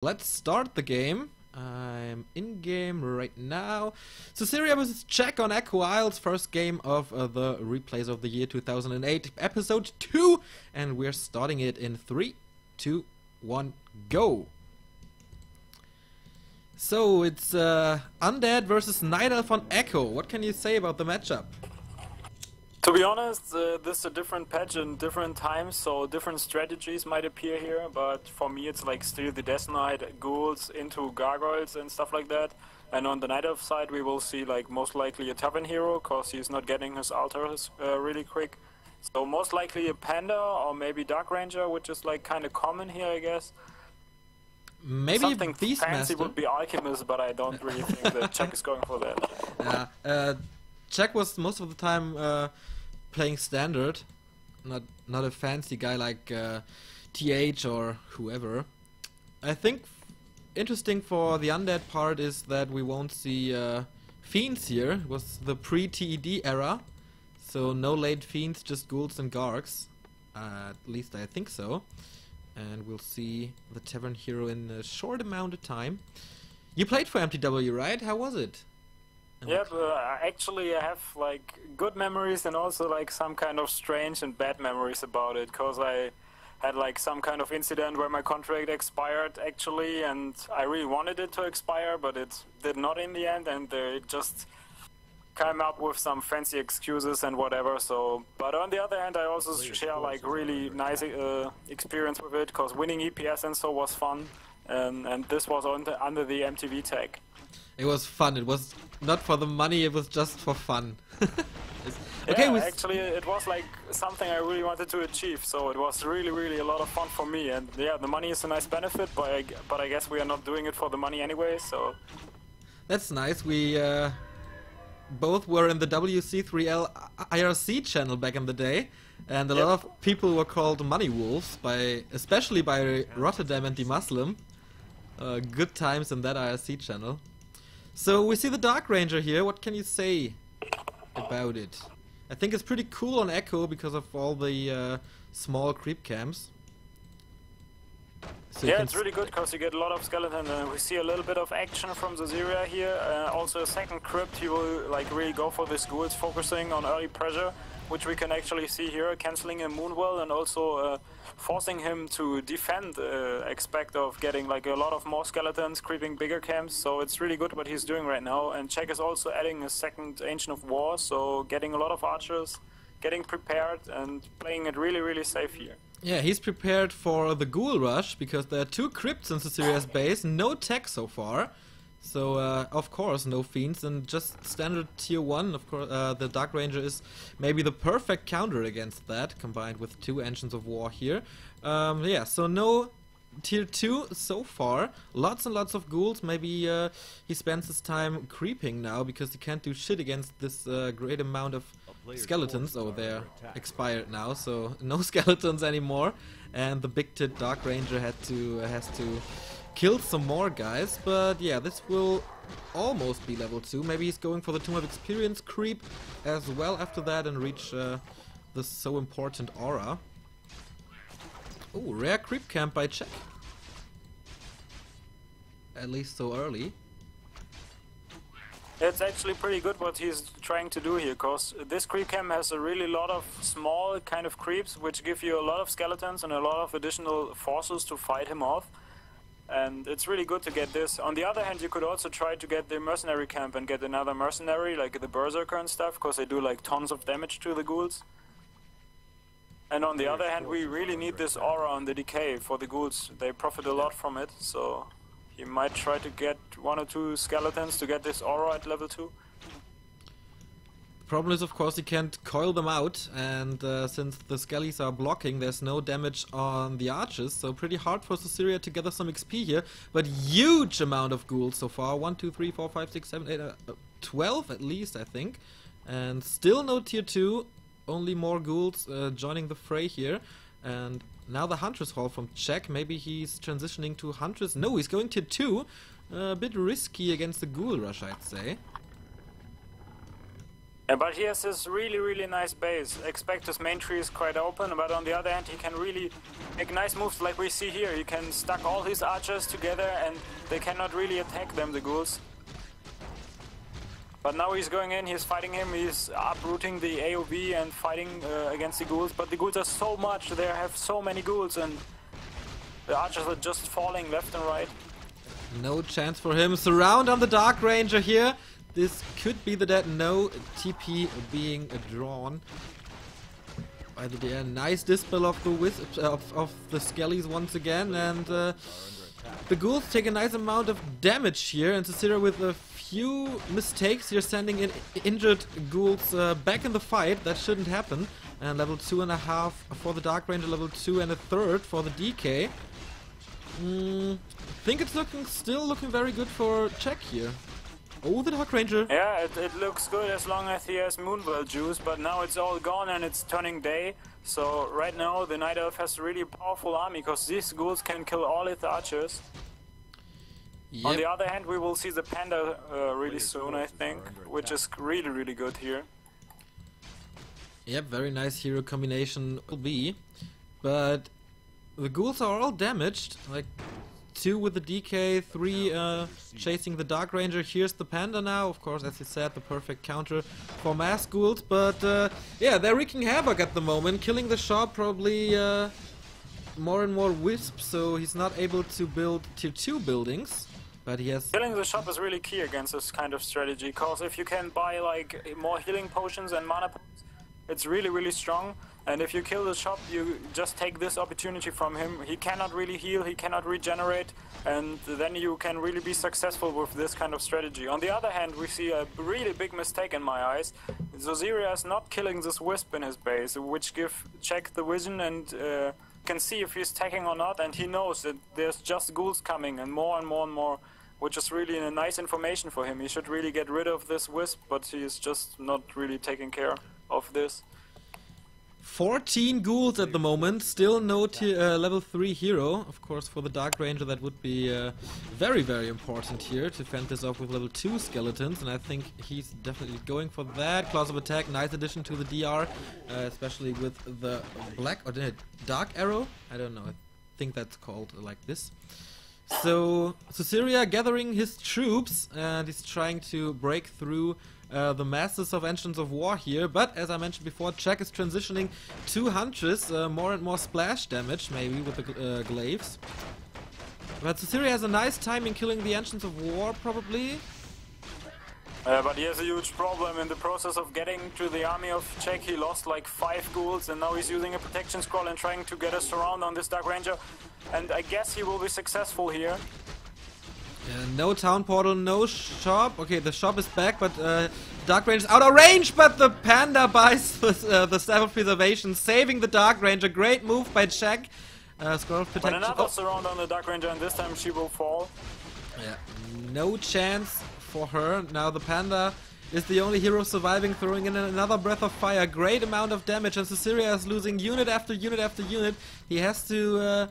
Let's start the game. I'm in game right now. Susiria vs Czech on Echo Isles, first game of the replays of the year 2008, episode 2, and we're starting it in 3, 2, 1, go. So it's Undead versus Night Elf on Echo. What can you say about the matchup? To be honest, this is a different patch in different times, so different strategies might appear here, but for me it's like still the Death Knight, ghouls into gargoyles and stuff like that. And on the Night Elf side we will see like most likely a Tavern Hero, cause he's not getting his altars really quick. So most likely a Panda or maybe Dark Ranger, which is like kind of common here, I guess. Maybe something Beastmaster fancy would be Alchemist, but I don't really think that Czech is going for that. Czech was most of the time playing standard, not a fancy guy like TH or whoever. I think interesting for the undead part is that we won't see fiends here. It was the pre-TED era, so no late fiends, just ghouls and gargs. At least I think so. And we'll see the Tavern Hero in a short amount of time. You played for MTW, right? How was it? Yeah, actually I have like good memories and also like some kind of strange and bad memories about it, because I had like some kind of incident where my contract expired actually, and I really wanted it to expire, but it did not in the end, and it just came up with some fancy excuses and whatever. So, but on the other hand, I also share like really nice experience with it, because winning EPS and so was fun, and this was under the MTV tag. It was fun. It was not for the money. It was just for fun. Okay, yeah, actually, it was like something I really wanted to achieve. So it was really a lot of fun for me. And yeah, the money is a nice benefit, but I guess we are not doing it for the money anyway. So that's nice. We both were in the WC3L IRC channel back in the day, and a lot of people were called money wolves especially by Rotterdam and the Muslim. Good times in that IRC channel. So we see the Dark Ranger here. What can you say about it? I think it's pretty cool on Echo because of all the small creep camps. So yeah, it's really good because you get a lot of skeleton, and we see a little bit of action from Susiria here. Also a second crypt, he will like really go for this ghouls, focusing on early pressure, which we can actually see here, cancelling a Moonwell and also forcing him to defend aspect of getting like a lot of more skeletons, creeping bigger camps. So it's really good what he's doing right now. And Czech is also adding a second Ancient of War, so getting a lot of archers, getting prepared and playing it really safe here. Yeah, he's prepared for the ghoul rush because there are 2 crypts in Susiria's base, no tech so far. So, of course, no fiends and just standard tier 1. Of course, the Dark Ranger is maybe the perfect counter against that, combined with 2 Engines of War here. Yeah, so no tier 2 so far. Lots and lots of ghouls. Maybe he spends his time creeping now because he can't do shit against this great amount of skeletons. Oh, they're expired now, so no skeletons anymore. And the big tit Dark Ranger has to kill some more guys, but yeah, this will almost be level 2. Maybe he's going for the Tomb of Experience creep as well after that and reach the so important aura. Oh, rare creep camp by Czech. At least so early. It's actually pretty good what he's trying to do here, because this creep camp has a really lot of small kind of creeps which give you a lot of skeletons and a lot of additional forces to fight him off. And it's really good to get this. On the other hand, you could also try to get the mercenary camp and get another mercenary, like the berserker and stuff, because they do like tons of damage to the ghouls. And on the other hand, we really need this aura on the decay for the ghouls. They profit a lot from it, so he might try to get 1 or 2 skeletons to get this aura at level 2. Problem is, of course, he can't coil them out, and since the skellies are blocking, there's no damage on the archers, so pretty hard for Susiria to gather some XP here, but huge amount of ghouls so far. 1, 2, 3, 4, 5, 6, 7, 8, 12 at least, I think. And still no tier 2, only more ghouls joining the fray here. And now the Huntress Hall from Czech. Maybe he's transitioning to Huntress. No, he's going tier 2. A bit risky against the ghoul rush, I'd say. Yeah, but he has this really nice base. Expect his main tree is quite open, but on the other hand he can really make nice moves like we see here. He can stack all his archers together and they cannot really attack them, the ghouls. But now he's going in, he's fighting him, he's uprooting the AoV and fighting against the ghouls. But the ghouls are so much, they have so many ghouls and the archers are just falling left and right. No chance for him. Surround on the Dark Ranger here. This could be the dead. No TP being drawn by the DL. Nice dispel of the of the skellies once again, and the ghouls take a nice amount of damage here. And Susiria with a few mistakes here, sending in injured ghouls back in the fight. That shouldn't happen. And level 2.5 for the Dark Ranger, level 2 and a third for the DK. I think it's still looking very good for Czech here. Oh, the Dark Ranger. Yeah, it looks good as long as he has Moonwell juice, but now it's all gone and it's turning day. So right now the Night Elf has a really powerful army because these ghouls can kill all its archers. Yep. On the other hand, we will see the Panda really soon, I think, which is really good here. Yep, very nice hero combination will be. But the ghouls are all damaged, like 2 with the DK, 3 chasing the Dark Ranger. Here's the Panda now, of course, as you said, the perfect counter for mass ghouls. But yeah, they're wreaking havoc at the moment, killing the shop, probably more and more wisps, so he's not able to build tier 2 buildings. But he has... Killing the shop is really key against this kind of strategy, because if you can buy like more healing potions and mana potions, it's really strong. And if you kill the shop, you just take this opportunity from him. He cannot really heal, he cannot regenerate, and then you can really be successful with this kind of strategy. On the other hand, we see a really big mistake in my eyes. Susiria is not killing this wisp in his base, which give Czech the vision and can see if he's attacking or not, and he knows that there's just ghouls coming and more, which is really a nice information for him. He should really get rid of this wisp, but he is just not really taking care of this. 14 ghouls at the moment, still no level 3 hero. Of course, for the Dark Ranger that would be very important here to fend this off with level 2 skeletons, and I think he's definitely going for that. Claws of Attack, nice addition to the DR, especially with the black or the dark arrow. I don't know, I think that's called like this. So Susiria gathering his troops, and he's trying to break through the masses of Engines of War here, but as I mentioned before, Czech is transitioning to Huntress, more and more splash damage maybe with the glaives. But Susiria has a nice time in killing the Engines of War probably. But he has a huge problem in the process of getting to the army of Czech. He lost like 5 ghouls and now he's using a protection scroll and trying to get a surround on this Dark Ranger. And I guess he will be successful here. No town portal, no shop. Okay, the shop is back, but Dark Ranger's out of range, but the Panda buys the Staff of Preservation, saving the Dark Ranger. Great move by Czech. Scroll of Protection. But another surround on the Dark Ranger, and this time she will fall. Yeah, no chance for her. Now the Panda is the only hero surviving, throwing in another Breath of Fire. Great amount of damage, and Susiria is losing unit after unit after unit. He has to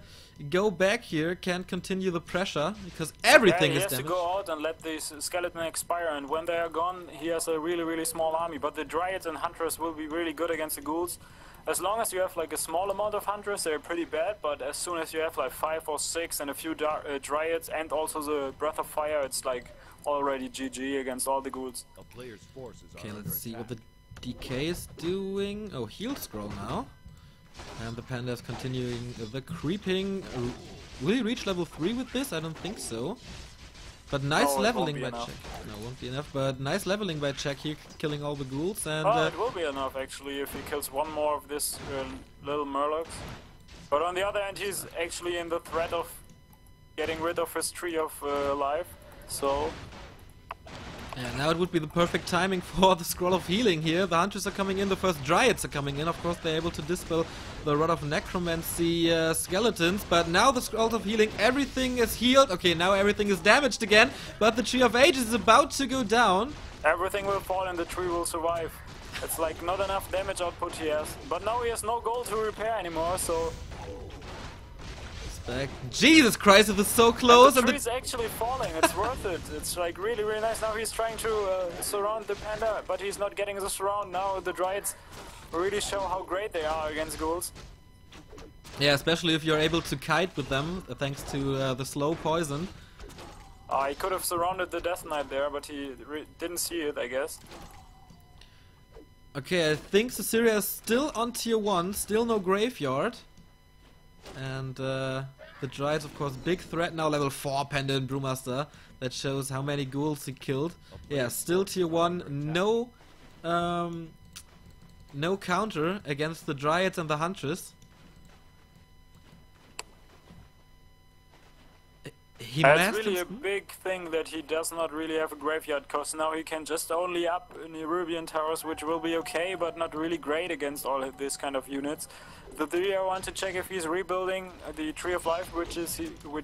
go back here, can't continue the pressure because everything is damaged. He has to go out and let these skeletons expire, and when they are gone, he has a really small army. But the Dryads and Hunters will be really good against the ghouls. As long as you have like a small amount of Hunters, they're pretty bad, but as soon as you have like 5 or 6 and a few Dryads and also the Breath of Fire, it's like already GG against all the ghouls. Okay, let's see what the DK is doing. Oh, heal scroll now. And the Panda is continuing the creeping. Will he reach level 3 with this? I don't think so. But nice leveling by Czech. No, won't be enough, but nice leveling by Czech here, killing all the ghouls. And it will be enough actually if he kills one more of this little Murlocs. But on the other hand, he's actually in the threat of getting rid of his tree of life. So... yeah, now it would be the perfect timing for the Scroll of Healing here. The Hunters are coming in, the first Dryads are coming in. Of course, they're able to dispel the Rod of Necromancy skeletons. But now the Scrolls of Healing, everything is healed. Okay, now everything is damaged again. But the Tree of Ages is about to go down. Everything will fall and the tree will survive. It's like not enough damage output he has. But now he has no gold to repair anymore, so... back. Jesus Christ, it is so close! And the tree's actually falling, it's worth it. It's like really, really nice. Now he's trying to surround the panda, but he's not getting the surround. Now the Dryads really show how great they are against ghouls. Yeah, especially if you're able to kite with them, thanks to the slow poison. He could have surrounded the Death Knight there, but he didn't see it, I guess. Okay, I think Susiria is still on tier 1, still no graveyard. And the Dryads, of course, big threat now, level 4 Panda and Brewmaster. That shows how many ghouls he killed. Yeah, still tier 1, no counter against the Dryads and the Huntress. It's really a big thing that he does not really have a graveyard, because now he can just only up in Nerubian Towers, which will be okay, but not really great against all of this kind of units. The theory I want to check if he's rebuilding the Tree of Life, which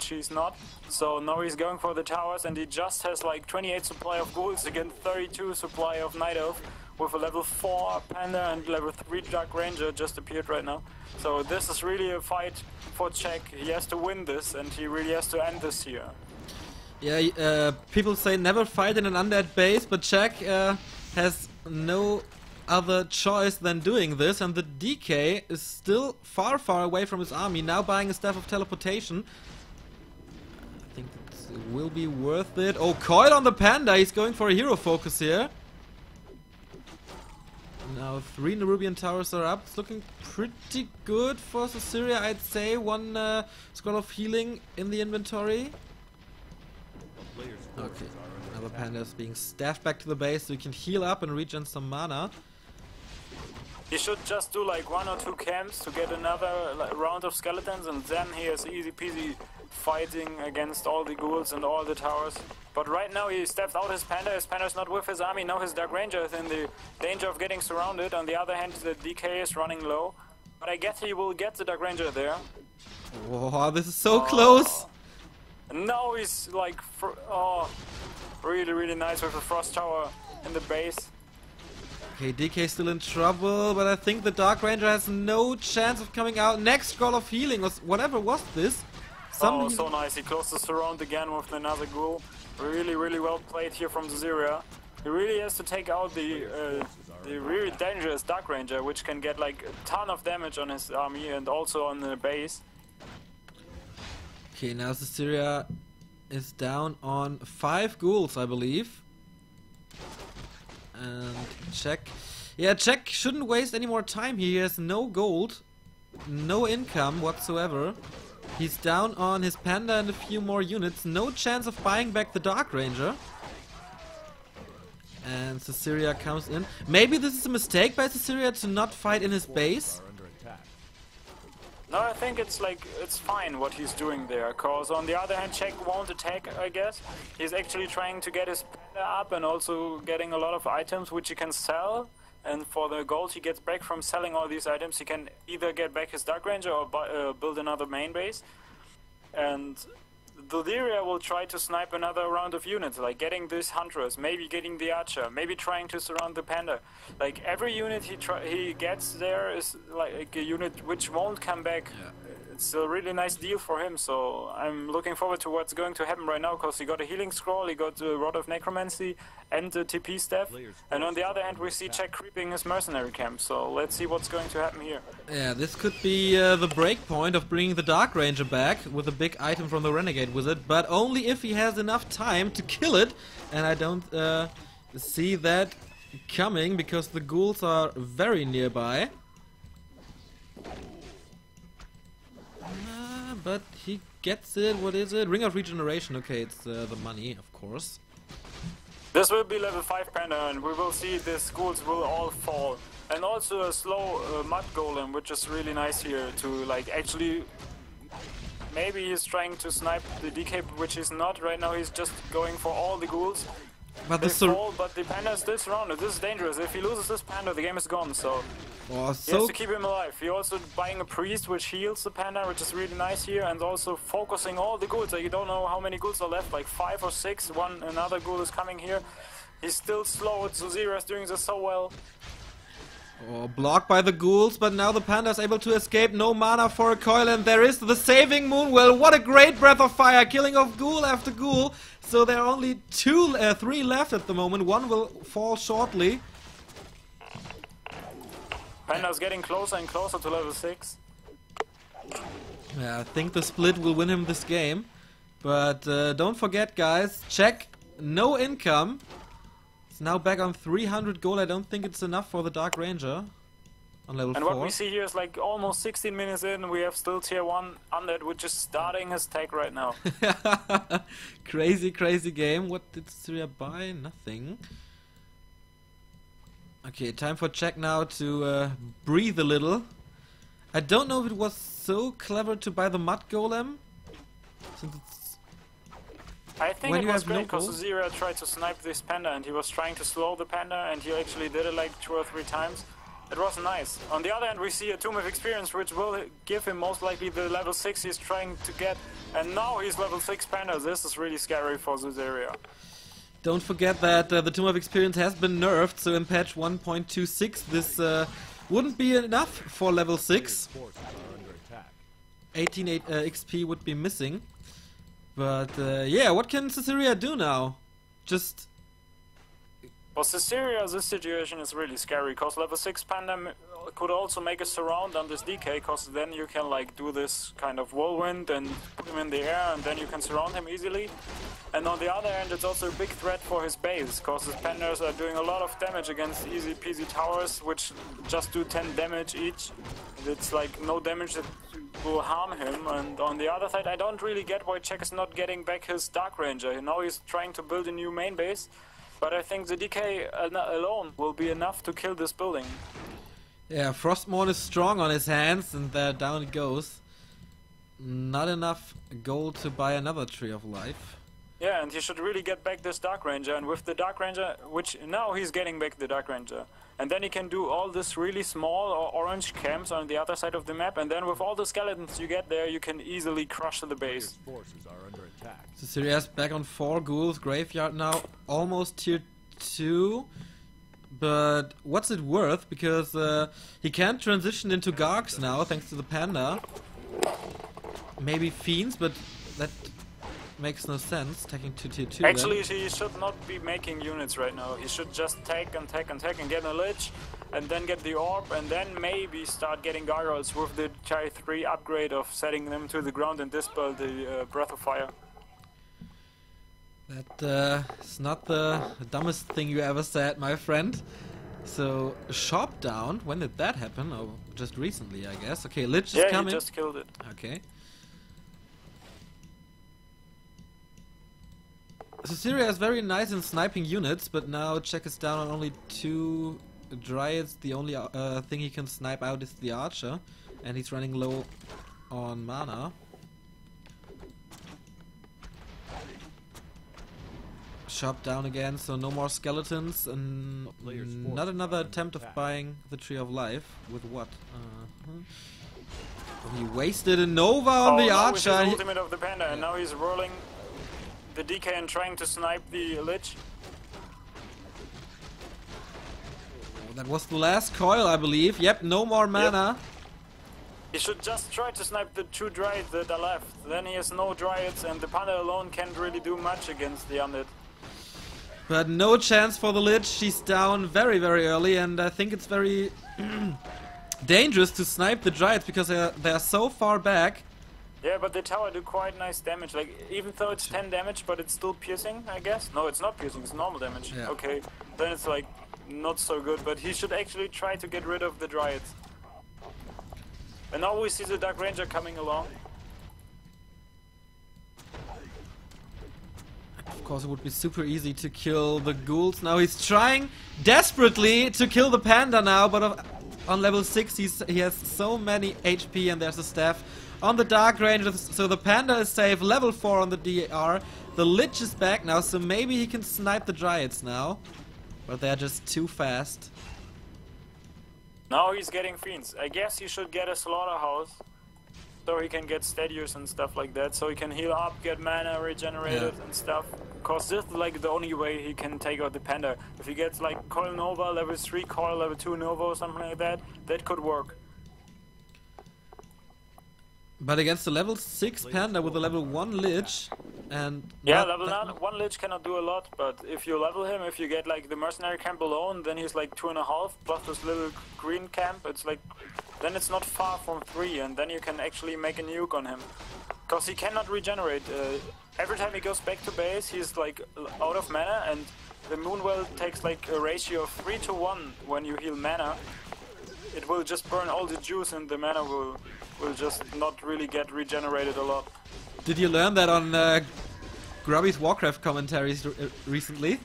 he's not. So now he's going for the towers, and he just has like 28 supply of ghouls against 32 supply of Night Elf, with a level 4 Panda and level 3 Dark Ranger just appeared right now. So this is really a fight for Czech. He has to win this, and he really has to end this here. Yeah, people say never fight in an undead base, but Czech has no other choice than doing this, and the DK is still far, far away from his army, now buying a Staff of Teleportation. I think it will be worth it. Oh, Coil on the Panda, he's going for a hero focus here. Now 3 Nerubian Towers are up. It's looking pretty good for Susiria, I'd say. 1 Scroll of Healing in the inventory. Okay, another Panda is being staffed back to the base so he can heal up and regen some mana. He should just do like 1 or 2 camps to get another round of skeletons, and then he is easy peasy fighting against all the ghouls and all the towers. But right now he stepped out his Panda's not with his army, now his Dark Ranger is in the danger of getting surrounded. On the other hand, the DK is running low, but I guess he will get the Dark Ranger there. Wow, this is so close! And now he's like, really, really nice with the Frost Tower in the base. Okay, DK still in trouble, but I think the Dark Ranger has no chance of coming out. Next Scroll of Healing, was whatever was this? Oh, so nice. He closed the surround again with another ghoul. Really, really well played here from Susiria. He really has to take out the really dangerous Dark Ranger, which can get like a ton of damage on his army and also on the base. Okay, now Susiria is down on 5 ghouls, I believe. And Czech. Yeah, Czech shouldn't waste any more time here. He has no gold, no income whatsoever. He's down on his Panda and a few more units. No chance of buying back the Dark Ranger. And Susiria comes in. Maybe this is a mistake by Susiria to not fight in his base. No, I think it's fine what he's doing there, cause on the other hand Czech won't attack, I guess. He's actually trying to get his Panda up and also getting a lot of items which he can sell. And for the gold he gets back from selling all these items, he can either get back his Dark Ranger or build another main base. And Susiria will try to snipe another round of units, like getting this Huntress, maybe getting the Archer, maybe trying to surround the Panda. Like every unit he gets there is like a unit which won't come back. Yeah. It's a really nice deal for him, so I'm looking forward to what's going to happen right now, because he got a Healing Scroll, he got the Rod of Necromancy and the TP Staff, and on the other hand we see Czech creeping his mercenary camp, so let's see what's going to happen here. Yeah, this could be the break point of bringing the Dark Ranger back with a big item from the Renegade Wizard, but only if he has enough time to kill it, and I don't see that coming because the ghouls are very nearby. But he gets it. What is it? Ring of Regeneration. Okay, it's the money, of course. This will be level 5 Panda, and we will see the ghouls will all fall. And also a slow Mud Golem, which is really nice here to like actually... Maybe he's trying to snipe the DK, which he's not. Right now he's just going for all the ghouls. But the Panda is still surrounded. This is dangerous. If he loses this Panda, the game is gone, so... He has to keep him alive. He also buying a priest which heals the Panda, which is really nice here, and also focusing all the ghouls. Like, you don't know how many ghouls are left, like 5 or 6. Another ghoul is coming here. He's still slow. Susiria is doing this so well. Oh, blocked by the ghouls, but now the panda is able to escape. No mana for a coil, and there is the saving moon. Well, what a great breath of fire, killing off ghoul after ghoul. So there are only 3 left at the moment. One will fall shortly. Panda's getting closer and closer to level 6. Yeah, I think the split will win him this game. But don't forget, guys, check no income. It's now back on 300 gold. I don't think it's enough for the Dark Ranger on level 4. And what we see here is like almost 16 minutes in, we have still tier 1 undead, which is starting his tag right now. Crazy, crazy game. What did Susiria buy? Nothing. Okay, time for check now to breathe a little. I don't know if it was so clever to buy the mud golem, since it's I think when it you was have no great because gold? Susiria tried to snipe this panda and he was trying to slow the panda and he actually did it like 2 or 3 times. It was nice. On the other hand, we see a Tomb of Experience which will give him most likely the level 6 he's trying to get, and now he's level 6 panda. This is really scary for Susiria. Don't forget that the Tomb of Experience has been nerfed, so in patch 1.26 this wouldn't be enough for level 6. 18 XP would be missing. But yeah, what can Susiria do now? Just... For Susiria, this situation is really scary, because level 6 panda could also make a surround on this DK, because then you can like do this kind of whirlwind and put him in the air, and then you can surround him easily. And on the other hand, it's also a big threat for his base, because his pandas are doing a lot of damage against easy peasy towers, which just do 10 damage each. It's like no damage that will harm him. And on the other side, I don't really get why Czech is not getting back his Dark Ranger. Now he's trying to build a new main base, but I think the DK alone will be enough to kill this building. yeah, Frostmourne is strong on his hands, and there down it goes. Not enough gold to buy another Tree of Life. Yeah, and he should really get back this Dark Ranger, and with the Dark Ranger, which now he's getting back the Dark Ranger, and then he can do all this really small or orange camps on the other side of the map, and then with all the skeletons you get there, you can easily crush the base. Susiria's back on 4 ghouls, graveyard now, almost tier 2. But what's it worth? Because he can't transition into Gargs now, thanks to the panda. Maybe Fiends, but that makes no sense, taking to tier 2 Actually, then. he should not be making units right now. He should just tank and tank and tank and get a Lich, and then get the Orb, and then maybe start getting gargoyles with the tier 3 upgrade of setting them to the ground and dispel the Breath of Fire. That is not the dumbest thing you ever said, my friend. So, shop down, when did that happen? Oh, just recently, I guess. Okay, Lich is coming. Yeah, he just killed it. Okay. Susiria is very nice in sniping units, but now Czech is down on only 2 Dryads. The only thing he can snipe out is the Archer, and he's running low on mana. Shop down again, so no more skeletons, and not another attempt of buying the Tree of Life. With what? He wasted a Nova on the now with his Archer. ultimate of the panda, and now he's rolling the DK and trying to snipe the Lich. That was the last coil, I believe. Yep, no more mana. He should just try to snipe the 2 Dryads that are left. Then he has no Dryads, and the panda alone can't really do much against the undead. But no chance for the Lich. She's down very, very early, and I think it's very dangerous to snipe the Dryads because they're so far back. Yeah, but the tower do quite nice damage. Like, even though it's 10 damage, but it's still piercing, I guess? No, it's not piercing, it's normal damage. Yeah. Okay, then it's like not so good, but he should actually try to get rid of the Dryads. And now we see the Dark Ranger coming along. Of course, it would be super easy to kill the ghouls. Now he's trying desperately to kill the panda now, but on level 6 he has so many HP, and there's a staff on the Dark Ranger, so the panda is safe. Level 4 on the DR. The Lich is back now, so maybe he can snipe the Dryads now. But they're just too fast. Now he's getting Fiends. I guess he should get a Slaughterhouse, so he can get Stadius and stuff like that, so he can heal up, get mana regenerated and stuff. cause this is like the only way he can take out the Panda. If he gets like Coil Nova, level 3 Coil, level 2 Nova or something like that, that could work. But against the level 6 Panda with a level 1 Lich, and... Yeah, level 1 Lich cannot do a lot, but if you level him, if you get like the Mercenary Camp alone, then he's like 2.5, plus this little green camp, it's like... Then it's not far from 3, and then you can actually make a nuke on him. Because he cannot regenerate. Every time he goes back to base, he's like out of mana, and the Moonwell takes like a ratio of 3 to 1 when you heal mana. It will just burn all the juice, and the mana will just not really get regenerated a lot. Did you learn that on Grubby's Warcraft commentaries recently?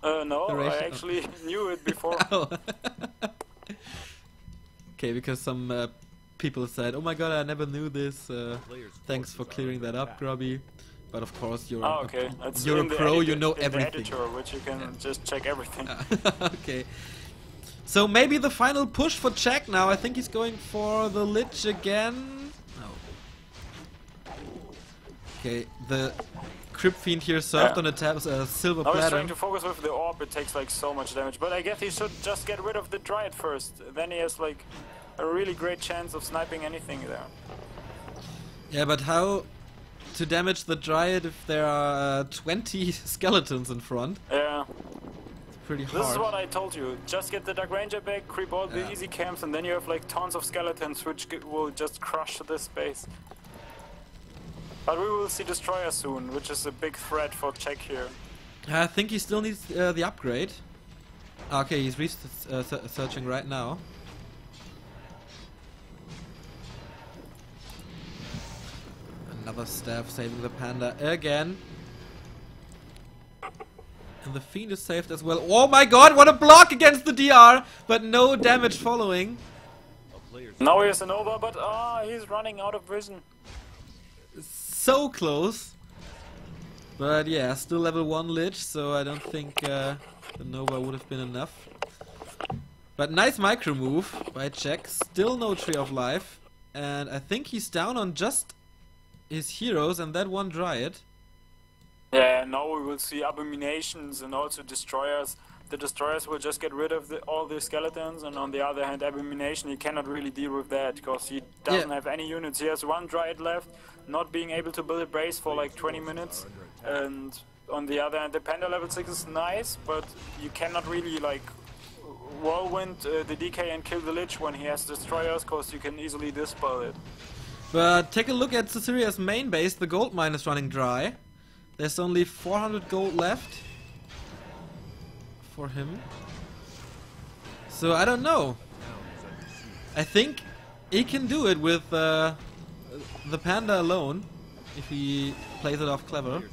No, I actually knew it before. Oh. Okay, because some people said, "Oh my god, I never knew this. Thanks for clearing that up, Grubby." But of course, you're a pro. You know everything. In the editor, which you can just check everything. Okay. So maybe the final push for Jack now. I think he's going for the Lich again. No. Okay, the Crypt Fiend here served on a silver platter. He's trying to focus with the orb. It takes like so much damage. But I guess he should just get rid of the Dryad first. Then he has like a really great chance of sniping anything there. Yeah, but how to damage the Dryad if there are 20 skeletons in front? Yeah. Pretty hard. This is what I told you. Just get the Dark Ranger back, creep all the easy camps, and then you have like tons of skeletons which will just crush this base. But we will see Destroyer soon, which is a big threat for Czech here. I think he still needs the upgrade. Okay, he's researching right now. Another staff saving the Panda again. And the Fiend is saved as well. Oh my god, what a block against the DR! But no damage following. Now he has a Nova, but he's running out of vision. So close. But yeah, still level 1 Lich, so I don't think the Nova would have been enough. But nice micro move by Czech. Still no Tree of Life. And I think he's down on just his heroes and that one Dryad. Yeah, now we will see Abominations and also Destroyers. The Destroyers will just get rid of all the skeletons, and on the other hand, Abomination, he cannot really deal with that, because he doesn't have any units. He has one Dryad left, not being able to build a base for like 20 minutes. And on the other hand, the Panda level 6 is nice, but you cannot really like whirlwind the DK and kill the Lich when he has Destroyers, because you can easily dispel it. But take a look at Susiria's main base. The gold mine is running dry. There's only 400 gold left for him. So I don't know. I think he can do it with the Panda alone, if he plays it off clever.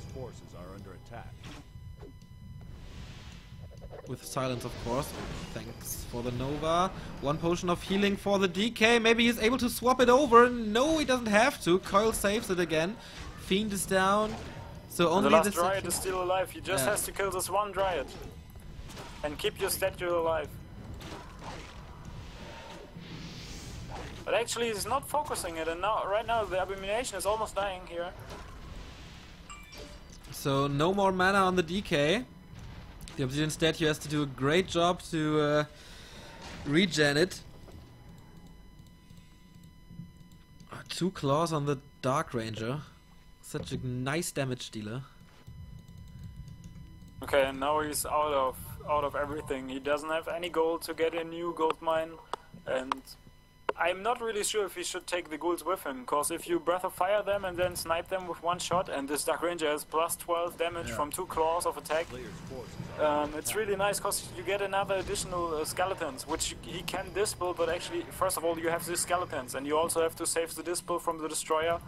With silence, of course. Thanks for the Nova. One potion of healing for the DK. Maybe he's able to swap it over. No, he doesn't have to. Coil saves it again. Fiend is down. So only the last Dryad is still alive. He just has to kill this one Dryad. And keep your statue alive. But actually he's not focusing it, and now right now the Abomination is almost dying here. So no more mana on the DK. The Obsidian statue has to do a great job to regen it. 2 claws on the Dark Ranger. Such a nice damage dealer. Okay, and now he's out of everything. He doesn't have any gold to get a new gold mine, and I'm not really sure if he should take the ghouls with him, because if you Breath of Fire them and then snipe them with one shot, and this Dark Ranger has plus 12 damage from 2 claws of attack, it's really nice because you get another additional skeletons, which he can dispel, but actually, first of all, you have these skeletons, and you also have to save the dispel from the Destroyer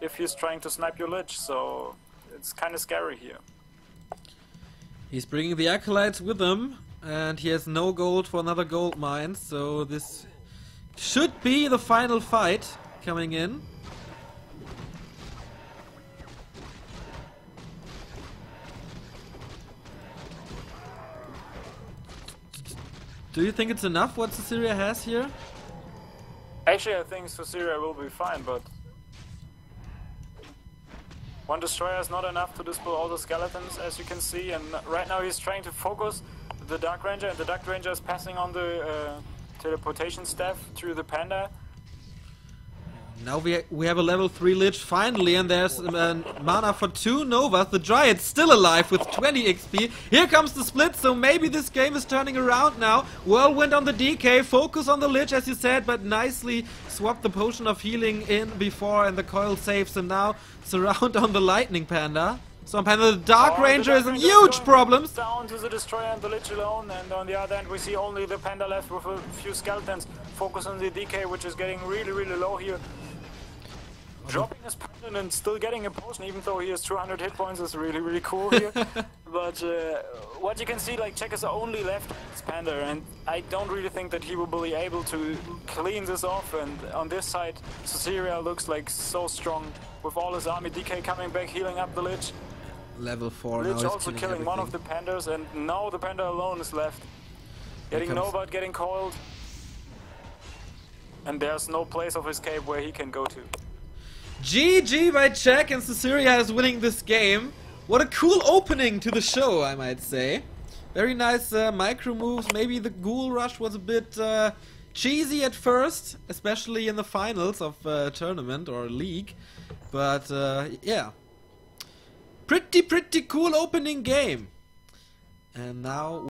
if he's trying to snipe your Lich, so it's kind of scary here. He's bringing the Acolytes with him, and he has no gold for another gold mine, so this should be the final fight coming in. Do you think it's enough what Susiria has here? Actually, I think Susiria will be fine, but One destroyer is not enough to dispel all the skeletons, as you can see, and right now he's trying to focus the Dark Ranger, and the Dark Ranger is passing on the teleportation staff through the Panda. Now we have a level 3 Lich finally, and there's mana for 2 Novas. The Dryad's still alive with 20 XP. Here comes the split, so maybe this game is turning around now. Whirlwind on the DK, focus on the Lich as you said, but nicely swapped the potion of healing in before, and the coil saves him now. Surround on the Lightning Panda. So Panda, the Dark Ranger is in huge problems. Down to the Destroyer and the Lich alone, and on the other end we see only the Panda left with a few skeletons. Focus on the DK, which is getting really low here. Dropping his pendant and still getting a potion, even though he has 200 hit points, is really cool here. But what you can see, like, Check is only left his Panda, and I don't really think that he will be able to clean this off. And on this side, Susiria looks like so strong with all his army. DK coming back, healing up the Lich. Level 4 Lich now also killing one of the Pandas, and now the Panda alone is left. Getting Nova, getting coiled. And there's no place of escape where he can go to. GG by Check, and Susiria is winning this game. What a cool opening to the show, I might say. Very nice micro moves. Maybe the Ghoul Rush was a bit cheesy at first, especially in the finals of tournament or league. But yeah, pretty cool opening game. And now